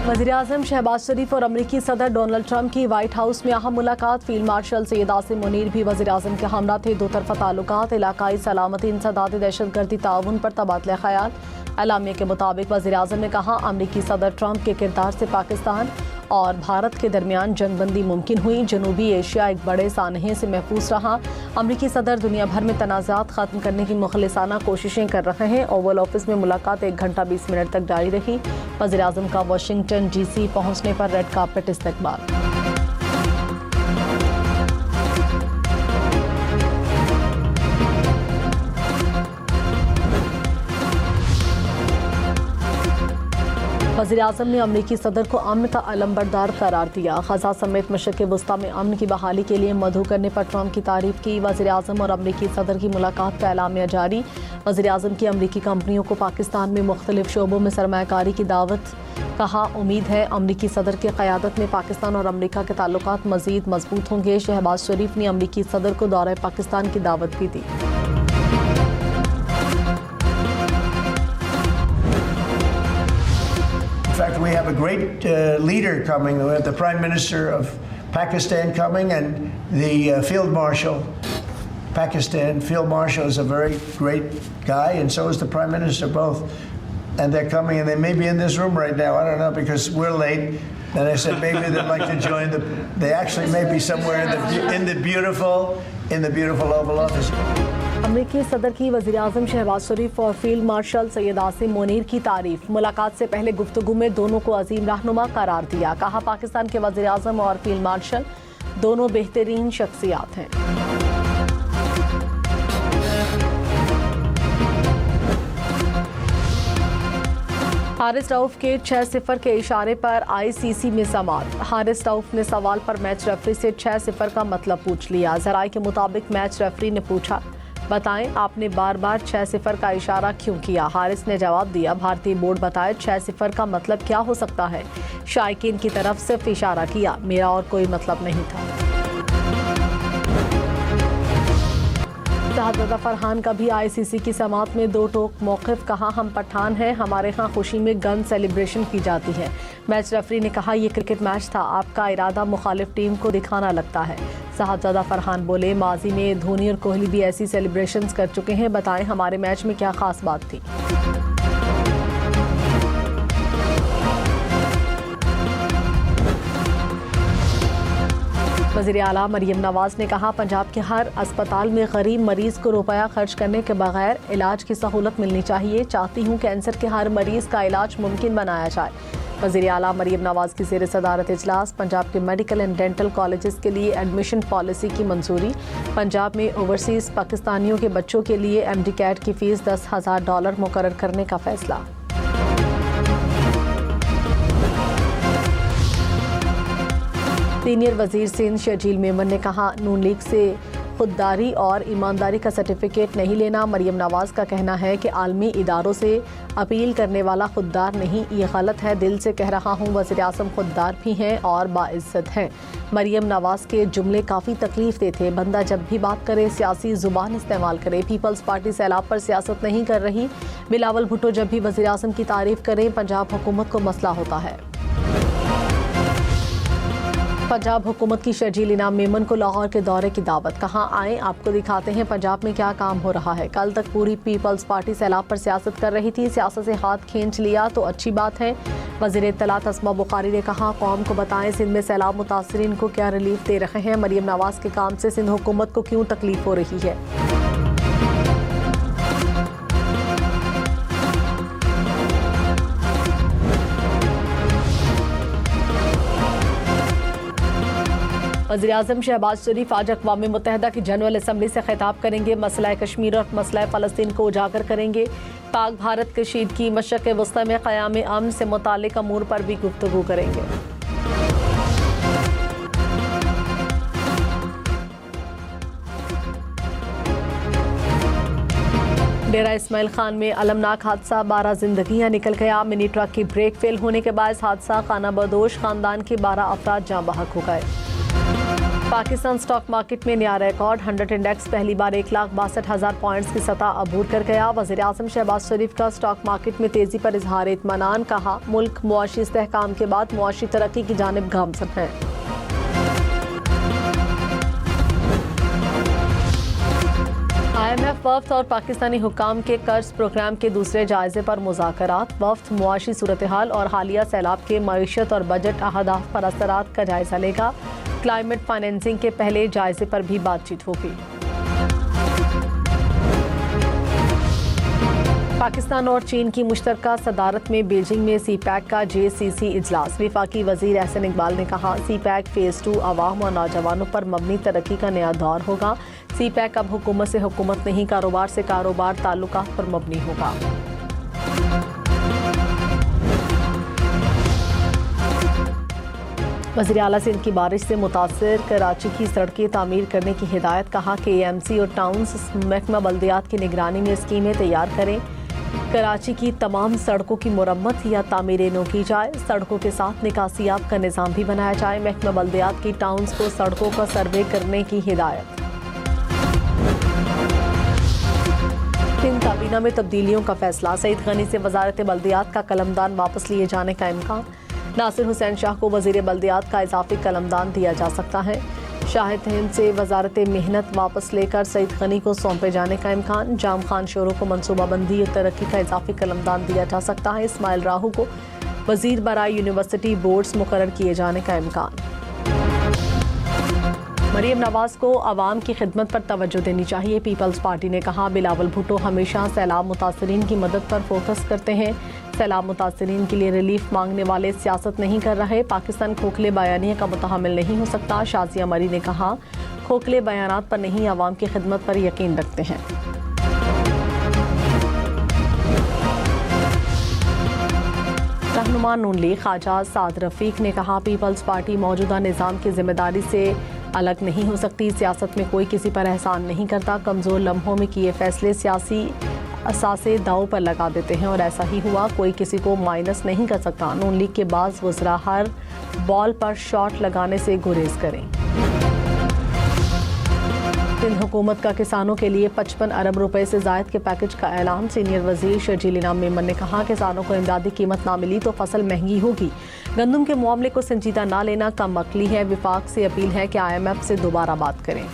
वज़ीर-ए-आज़म शहबाज शरीफ और अमरीकी सदर डोनाल्ड ट्रंप की व्हाइट हाउस में अहम मुलाकात। फील्ड मार्शल सैयद आसिम मुनीर भी वज़ीर-ए-आज़म के हमरा थे। दो तरफ़ा ताल्लुकात, इलाकाई सलामती, इंसदाद दहशतगर्दी ताउन पर तबादला ख्याल। एलामिया के मुताबिक वज़ीर-ए-आज़म ने कहा, अमरीकी सदर ट्रंप के किरदार से पाकिस्तान और भारत के दरमियान जंगबंदी मुमकिन हुई। जनूबी एशिया एक बड़े सानहे से महफूज रहा। अमरीकी सदर दुनिया भर में तनाज़ात ख़त्म करने की मुखलिसाना कोशिशें कर रहे हैं। ओवल ऑफिस में मुलाकात 1 घंटा 20 मिनट तक जारी रही। वज़ीर-ए-आज़म का वाशिंगटन DC पहुँचने पर रेड कार्पेट इस्तकबाल। वज़ीर-ए-आज़म ने अमरीकी सदर को अमन का अलमबरदार करार दिया। ग़ज़ा समेत मशरिक़ वस्ता में अमन की बहाली के लिए मदऊ करने पर ट्रंप की तारीफ़ की। वज़ीर-ए-आज़म और अमरीकी सदर की मुलाकात का एलामिया जारी। वज़ीर-ए-आज़म की अमरीकी कंपनियों को पाकिस्तान में मुख्तलिफ शोबों में सरमायाकारी की दावत। कहा, उम्मीद है अमरीकी सदर की क़यादत में पाकिस्तान और अमरीका के ताल्लुकात मज़ीद मजबूत होंगे। शहबाज शरीफ ने अमरीकी सदर को दौरे पाकिस्तान की दावत भी दी। In fact, we have a great leader coming. We have the Prime Minister of Pakistan coming and the Field Marshal. Pakistan Field Marshal is a very great guy, and so is the Prime Minister, both. And they're coming, and they may be in this room right now. I don't know, because we're late. And I said maybe they'd like to join the. They actually may be somewhere in the beautiful Oval Office. अमरीकी सदर की वज़ीर-ए-आज़म शहबाज शरीफ और field marshal Syed Asim Munir की तारीफ। मुलाकात से पहले गुफ्तगू में दोनों को अजीम रहनुमा करार दिया। कहा, पाकिस्तान के वज़ीर-ए-आज़म और फील्ड मार्शल दोनों बेहतरीन शख्सियात हैं। हारिस रऊफ के 6-0 के इशारे पर ICC में समाअत। हारिस रऊफ ने सवाल पर मैच रेफरी से 6-0 का मतलब पूछ लिया। ज़राए के मुताबिक मैच रेफरी ने पूछा, बताएं आपने बार बार 6-0 का इशारा क्यों किया। हारिस ने जवाब दिया, भारतीय बोर्ड बताए 6-0 का मतलब क्या हो सकता है। शायकीन की तरफ सिर्फ इशारा किया, मेरा और कोई मतलब नहीं था। शहजादा फरहान का भी ICC की समाअत में दो टोक मौक़िफ़। कहा, हम पठान हैं, हमारे यहाँ खुशी में गन सेलिब्रेशन की जाती है। मैच रेफरी ने कहा, ये क्रिकेट मैच था, आपका इरादा मुखालिफ टीम को दिखाना लगता है। शहजादा फरहान बोले, माजी में धोनी और कोहली भी ऐसी सेलिब्रेशंस कर चुके हैं, बताएं हमारे मैच में क्या खास बात थी। वज़ीर आला मरियम नवाज ने कहा, पंजाब के हर अस्पताल में गरीब मरीज को रुपया खर्च करने के बगैर इलाज की सहूलत मिलनी चाहिए। चाहती हूँ कैंसर के हर मरीज का इलाज मुमकिन बनाया जाए। वज़ीर आला मरियम नवाज की ज़ेर सदारत इजलास। पंजाब के मेडिकल एंड डेंटल कॉलेजेस के लिए एडमिशन पॉलिसी की मंजूरी। पंजाब में ओवरसीज़ पाकिस्तानियों के बच्चों के लिए MD कैट की फ़ीस $10,000 मुकर्रर करने का फैसला। सीनियर वजीर सिंध शर्जील मेमन ने कहा, नून लीग से खुददारी और ईमानदारी का सर्टिफिकेट नहीं लेना। मरियम नवाज का कहना है कि आलमी इदारों से अपील करने वाला खुददार नहीं, ये गलत है, दिल से कह रहा हूँ। वज़ीर आज़म खुददार भी हैं और बाइज्जत हैं। मरियम नवाज के जुमले काफ़ी तकलीफ दे थे। बंदा जब भी बात करे सियासी ज़ुबान इस्तेमाल करे। पीपल्स पार्टी सैलाब पर सियासत नहीं कर रही। बिलावल भुट्टो जब भी वज़ीर आज़म की तारीफ़ करें, पंजाब हुकूमत को मसला होता है। पंजाब हुकूमत की शर्जील इनाम मेमन को लाहौर के दौरे की दावत। कहाँ आए, आपको दिखाते हैं पंजाब में क्या काम हो रहा है। कल तक पूरी पीपल्स पार्टी सैलाब पर सियासत कर रही थी, सियासत से हाथ खींच लिया तो अच्छी बात है। वज़ीर इत्तलात अस्मा बुखारी ने कहा, कौम को बताएं सिंध में सैलाब मुतासरीन को क्या रिलीफ दे रहे हैं। मरियम नवाज के काम से सिंध हुकूमत को क्यों तकलीफ हो रही है। वज़ीर आज़म शहबाज शरीफ आज अक़वाम मुत्तहिदा की जनरल असम्बली से खिताब करेंगे। मसला कश्मीर और मसला फ़लस्तीन को उजागर करेंगे। पाक भारत कशीदगी मशरिक़ वस्ता में क़याम अमन से मुताल्लिक़ अमूर पर भी गुफ्तगू करेंगे। डेरा इस्माइल खान में अलमनाक हादसा, 12 जिंदगियां निकल गया। मिनी ट्रक की ब्रेक फेल होने के बाद हादसा खाना बदोश, खानदान के 12 अफराद जाँ बहक हो गए। पाकिस्तान स्टॉक मार्केट में नया रिकॉर्ड 100 इंडेक्स पहली बार 1,62,000 पॉइंट्स की सतह अबूर कर गया। वज़ीर आज़म शहबाज शरीफ का स्टॉक मार्केट में तेजी पर इजहार इत्मीनान, कहा मुल्क मुआशी इस्तेहकाम के बाद मुआशी तरक्की की जानिब गामज़न है। IMF वफ्द और पाकिस्तानी हुक्काम के कर्ज प्रोग्राम के दूसरे जायजे पर मुज़ाकरात। वफ्द मुआशी सूरत हाल और हालिया सैलाब के मईशत और बजट अहदाफ पर असरात का जायजा लेगा। क्लाइमेट फाइनेंसिंग के पहले जायजे पर भी बातचीत होगी। पाकिस्तान और चीन की मुश्तरका सदारत में बीजिंग में CPEC का JCC इजलास। वफाकी वजीर एहसन इकबाल ने कहा CPEC फेज़ 2 अवाम और नौजवानों पर मबनी तरक्की का नया दौर होगा। CPEC अब हुकूमत से हुकूमत नहीं, कारोबार से कारोबार ताल्लुकात पर मबनी होगा। वज़ीर आला सिंध की बारिश से मुतासर कराची की सड़कें तामीर करने की हिदायत, कहा कि AMC और टाउन्स महकमा बल्दियात की निगरानी में स्कीमें तैयार करें। कराची की तमाम सड़कों की मुरम्मत या तामीरें नो की जाए। सड़कों के साथ निकासियाब का निज़ाम भी बनाया जाए। महकमा बल्दियात की टाउन्स को सड़कों का सर्वे करने की हिदायत। सिंध काबीना में तब्दीलियों का फैसला। सईद गनी से वजारत बल्दियात का कलमदान वापस लिए जाने का इम्कान। नासिर हुसैन शाह को वजीर बल्दियात का इजाफी कलमदान दिया जा सकता है। शाहिद हिंद से वजारत मेहनत वापस लेकर सईद गनी को सौंपे जाने का इम्कान। जाम खान शोरों को मनसूबाबंदी और तरक्की का इजाफी कलमदान दिया जा सकता है। इस्माइल राहू को वजीर बराए यूनिवर्सिटी बोर्ड्स मुकर्रर किए जाने का इम्कान। मरीम नवाज को अवाम की खिदमत पर तवज्जो देनी चाहिए। पीपल्स पार्टी ने कहा बिलावल भुट्टो हमेशा सैलाब मुतासरीन की मदद पर फोकस करते हैं। सैलाब मुतासरीन के लिए रिलीफ मांगने वाले सियासत नहीं कर रहे। पाकिस्तान खोखले बयानिया का मुतहम्मिल नहीं हो सकता। शाजिया मरी ने कहा खोखले बयानात पर नहीं, अवाम की खिदमत पर यकीन रखते हैं। रहनुमा नून लीग ख्वाजा साद रफीक ने कहा पीपल्स पार्टी मौजूदा निज़ाम की जिम्मेदारी से अलग नहीं हो सकती। सियासत में कोई किसी पर एहसान नहीं करता। कमज़ोर लम्हों में किए फैसले सियासी असासे दाव पर लगा देते हैं और ऐसा ही हुआ। कोई किसी को माइनस नहीं कर सकता। नून लीग के बाज़ वज़रा हर बॉल पर शॉट लगाने से गुरेज करें। सिंध हुकूमत का किसानों के लिए 55 अरब रुपए से ज़ायद के पैकेज का ऐलान। सीनियर वजीर शर्जील इनाम मेमन ने कहा किसानों को इमदादी कीमत ना मिली तो फसल महंगी होगी। गंदम के मामले को संजीदा ना लेना कम अक्ली है। विफाक से अपील है कि IMF से दोबारा बात करें।